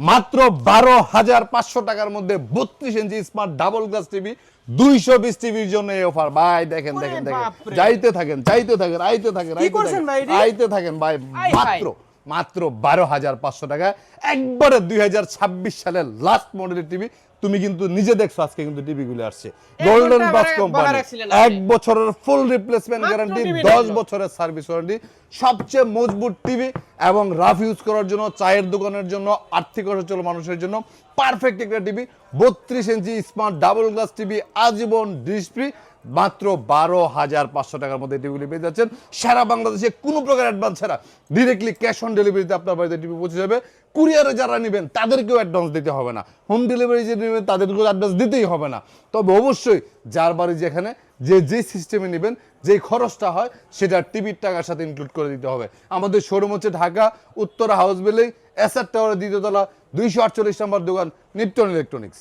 মাত্র 12,500 টাকার মধ্যে 32 ইঞ্চি স্মার্ট ডাবল গ্লাস টিভি 220 টিভির জন্য এই অফার ভাই। দেখেন দেখেন দেখেন, যাইতে থাকেন চাইতে থাকেন আইতে থাকেন আইতে থাকেন ভাই। মাত্র মাত্র 12,500 টাকা, একবারে 2026 সালের লাস্ট মডেলের টিভি। তুমি কিন্তু নিজে দেখছো আজকে কিন্তু টিভি গুলো আসছে গোল্ডেন বক্স কোম্পানি, 1 বছরের ফুল রিপ্লেসমেন্ট গ্যারান্টি, 10 বছরের সার্ভিস ওয়ারেন্টি, সবচেয়ে মজবুত টিভি এবং রাফ ইউজ করার জন্য, চায়ের দোকানের জন্য, আর্থিক অসচ্ছল মানুষের জন্য পারফেক্ট একটা টিভি। 32 ইঞ্চি স্মার্ট ডাবল গ্লাস টিভি, আজীবন ডিশ ফ্রি, মাত্র 12,500 টাকার মধ্যে টিভিগুলি পেয়ে যাচ্ছেন। সারা বাংলাদেশে কোনো প্রকার অ্যাডভান্স ছাড়া ডিরেক্টলি ক্যাশ অন ডেলিভারিতে আপনার বাড়িতে টিভি পৌঁছে যাবে। কুরিয়ারে যারা নেবেন তাদেরকেও অ্যাডভান্স দিতে হবে না, হোম ডেলিভারি যে নেবেন তাদেরকেও অ্যাডভান্স দিতেই হবে না। তবে অবশ্যই যার বাড়ি যেখানে যে সিস্টেমে নেবেন, যেই খরচটা হয় সেটা টিভির টাকার সাথে ইনক্লুড করে দিতে হবে। আমাদের শোরুম হচ্ছে Dhaka Uttara house building, SR টাওয়ারের দ্বিতীয় তলা, 248 নম্বর দোকান, নিপটন ইলেকট্রনিক্স।